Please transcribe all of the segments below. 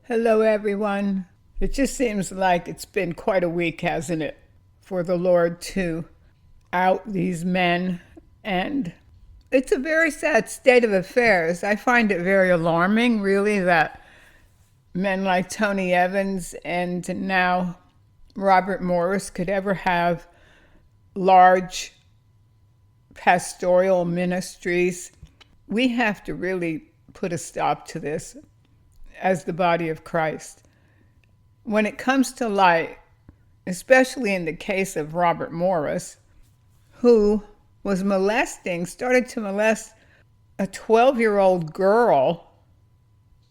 Hello, everyone. It just seems like it's been quite a week, hasn't it, for the Lord to out these men. And it's a very sad state of affairs. I find it very alarming, really, that men like Tony Evans and now Robert Morris could ever have large pastoral ministries. We have to really put a stop to this as the body of Christ. When it comes to light, especially in the case of Robert Morris, who started to molest a 12-year-old girl,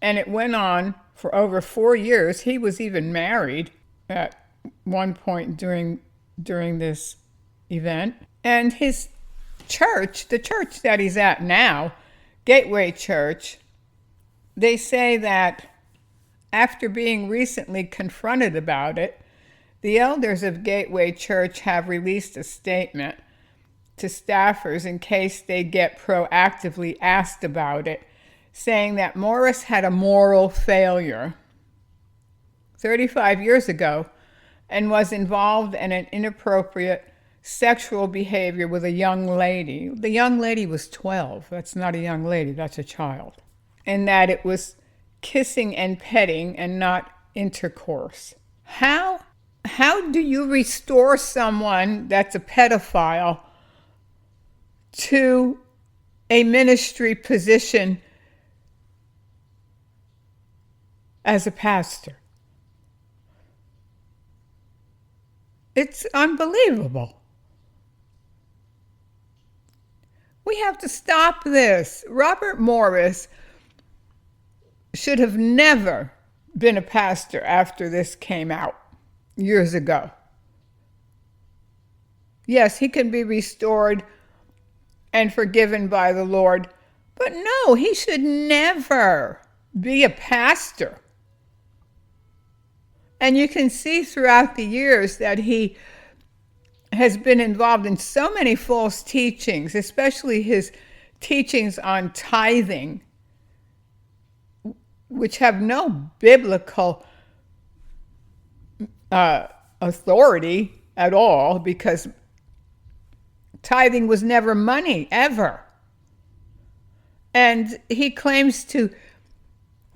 and it went on for over 4 years. He was even married at one point during this event. And his church, the church that he's at now, Gateway Church, they say that after being recently confronted about it, the elders of Gateway Church have released a statement to staffers in case they get proactively asked about it, saying that Morris had a moral failure 35 years ago and was involved in an inappropriate sexual behavior with a young lady. The young lady was 12. That's not a young lady, that's a child. And that it was kissing and petting and not intercourse. How do you restore someone that's a pedophile to a ministry position as a pastor? It's unbelievable. We have to stop this. Robert Morris should have never been a pastor after this came out years ago. Yes, he can be restored and forgiven by the Lord, but no, he should never be a pastor. And you can see throughout the years that he has been involved in so many false teachings, especially his teachings on tithing, which have no biblical authority at all, because tithing was never money, ever. And he claims to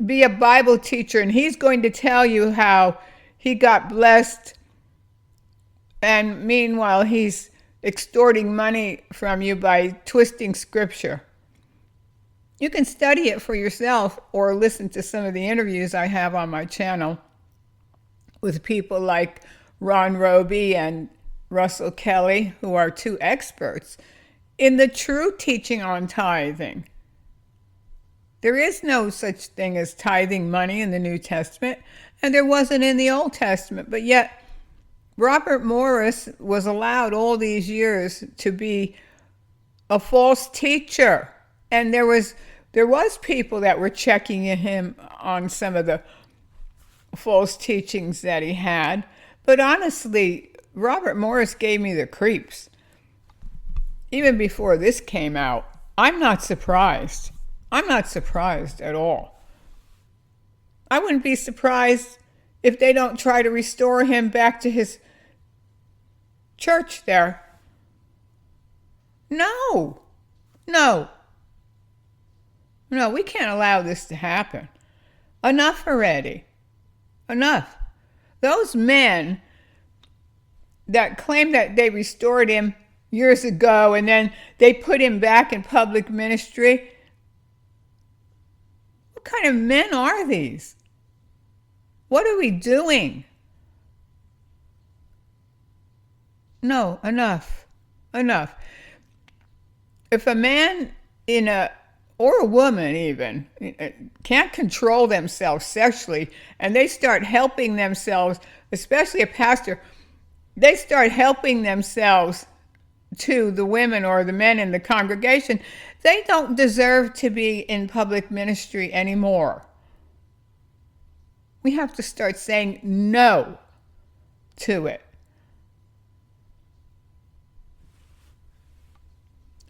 be a Bible teacher, and he's going to tell you how he got blessed, and meanwhile he's extorting money from you by twisting scripture. You can study it for yourself or listen to some of the interviews I have on my channel with people like Ron Roby and Russell Kelly, who are two experts in the true teaching on tithing. There is no such thing as tithing money in the New Testament, and there wasn't in the Old Testament, but yet Robert Morris was allowed all these years to be a false teacher. And there was people that were checking him on some of the false teachings that he had. But honestly, Robert Morris gave me the creeps. Even before this came out, I'm not surprised. I'm not surprised at all. I wouldn't be surprised if they don't try to restore him back to his church there. No, we can't allow this to happen. Enough already. Enough. Those men that claim that they restored him years ago and then they put him back in public ministry, what kind of men are these? What are we doing? No, enough. If a man or a woman even can't control themselves sexually, and they start helping themselves, especially a pastor, they start helping themselves to the women or the men in the congregation, they don't deserve to be in public ministry anymore. We have to start saying no to it.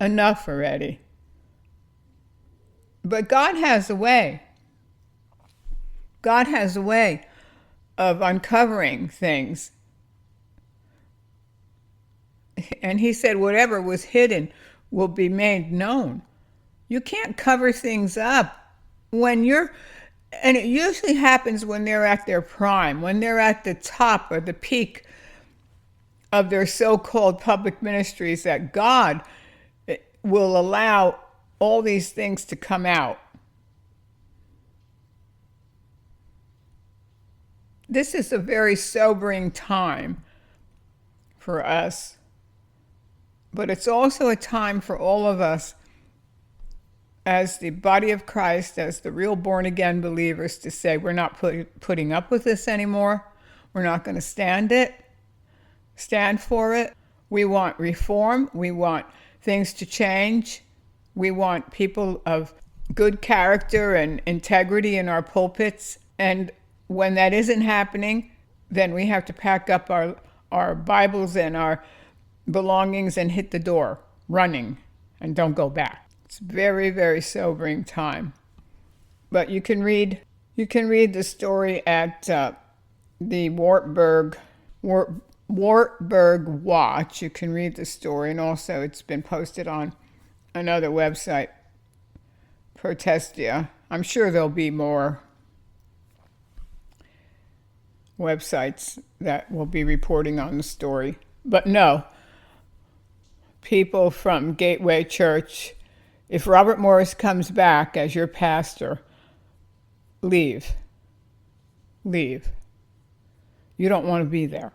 Enough already. But God has a way. God has a way of uncovering things. And he said, whatever was hidden will be made known. You can't cover things up when you're, and it usually happens when they're at their prime, when they're at the top or the peak of their so-called public ministries, that God will allow all these things to come out. This is a very sobering time for us, but it's also a time for all of us as the body of Christ, as the real born-again believers, to say we're not putting up with this anymore. We're not going to stand for it. We want reform. We want things to change. We want people of good character and integrity in our pulpits. And when that isn't happening, then we have to pack up our Bibles and our belongings and hit the door, running, and don't go back. It's a very, very sobering time. But you can read the story at the Wartburg Watch. You can read the story, and also it's been posted on another website, Protestia. I'm sure there'll be more websites that will be reporting on the story. But no, people from Gateway Church, if Robert Morris comes back as your pastor, leave. Leave. You don't want to be there.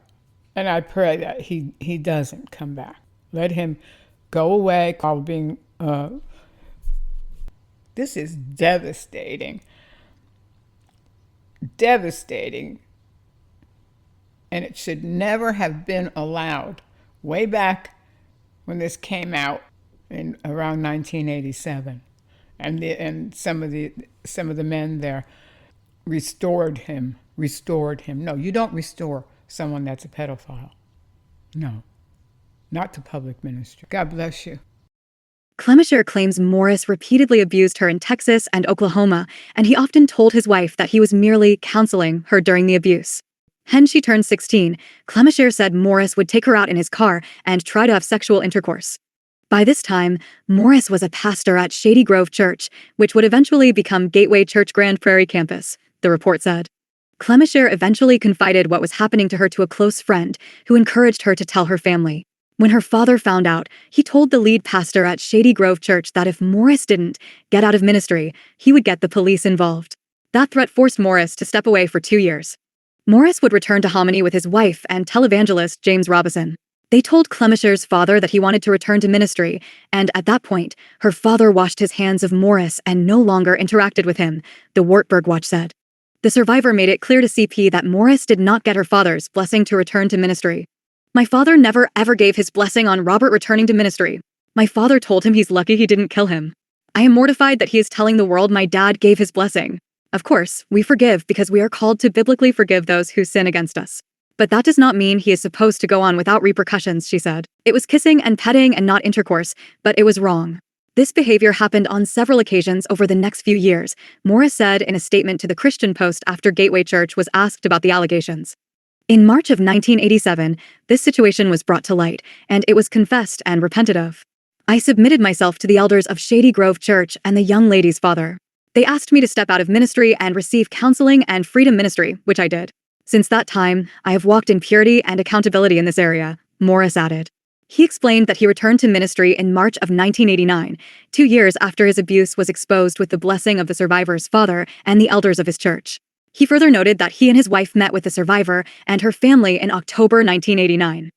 And I pray that he doesn't come back. Let him go away. This is devastating. Devastating. And it should never have been allowed. Way back when this came out in around 1987, and some of the men there restored him. No, you don't restore someone that's a pedophile. No, not to public ministry. God bless you. Clemisher claims Morris repeatedly abused her in Texas and Oklahoma, and he often told his wife that he was merely counseling her during the abuse. When she turned 16, Clemisher said Morris would take her out in his car and try to have sexual intercourse. By this time, Morris was a pastor at Shady Grove Church, which would eventually become Gateway Church Grand Prairie campus, the report said. Clemisher eventually confided what was happening to her to a close friend, who encouraged her to tell her family. When her father found out, he told the lead pastor at Shady Grove Church that if Morris didn't get out of ministry, he would get the police involved. That threat forced Morris to step away for 2 years. Morris would return to Hominy with his wife and televangelist James Robison. They told Clemisher's father that he wanted to return to ministry, and at that point, her father washed his hands of Morris and no longer interacted with him, the Wartburg Watch said. The survivor made it clear to CP that Morris did not get her father's blessing to return to ministry. My father never ever gave his blessing on Robert returning to ministry. My father told him he's lucky he didn't kill him. I am mortified that he is telling the world my dad gave his blessing. Of course, we forgive because we are called to biblically forgive those who sin against us. But that does not mean he is supposed to go on without repercussions, she said. It was kissing and petting and not intercourse, but it was wrong. This behavior happened on several occasions over the next few years, Morris said in a statement to the Christian Post after Gateway Church was asked about the allegations. In March of 1987, this situation was brought to light, and it was confessed and repented of. I submitted myself to the elders of Shady Grove Church and the young lady's father. They asked me to step out of ministry and receive counseling and freedom ministry, which I did. Since that time, I have walked in purity and accountability in this area, Morris added. He explained that he returned to ministry in March of 1989, 2 years after his abuse was exposed with the blessing of the survivor's father and the elders of his church. He further noted that he and his wife met with the survivor and her family in October 1989.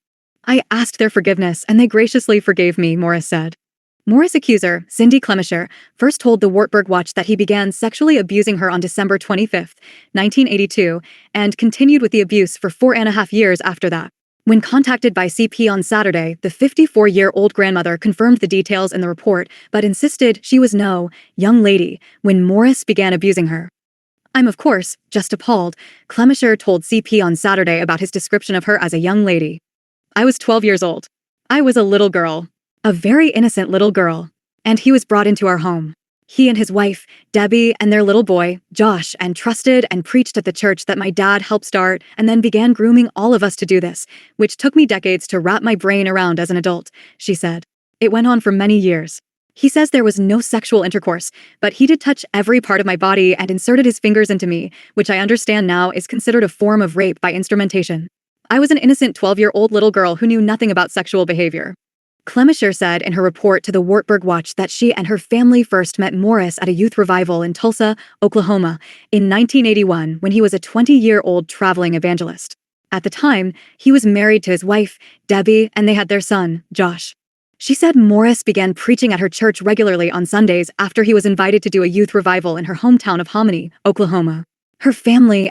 I asked their forgiveness and they graciously forgave me, Morris said. Morris' accuser, Cindy Clemisher, first told the Wartburg Watch that he began sexually abusing her on December 25, 1982, and continued with the abuse for 4.5 years after that. When contacted by CP on Saturday, the 54-year-old grandmother confirmed the details in the report, but insisted she was no young lady when Morris began abusing her. I'm, of course, just appalled, Clemisher told CP on Saturday about his description of her as a young lady. I was 12 years old. I was a little girl. A very innocent little girl. And he was brought into our home. He and his wife, Debbie, and their little boy, Josh, trusted and preached at the church that my dad helped start and then began grooming all of us to do this, which took me decades to wrap my brain around as an adult, she said. It went on for many years. He says there was no sexual intercourse, but he did touch every part of my body and inserted his fingers into me, which I understand now is considered a form of rape by instrumentation. I was an innocent 12-year-old little girl who knew nothing about sexual behavior. Clemisher said in her report to the Wartburg Watch that she and her family first met Morris at a youth revival in Tulsa, Oklahoma, in 1981 when he was a 20-year-old traveling evangelist. At the time, he was married to his wife, Debbie, and they had their son, Josh. She said Morris began preaching at her church regularly on Sundays after he was invited to do a youth revival in her hometown of Hominy, Oklahoma. Her family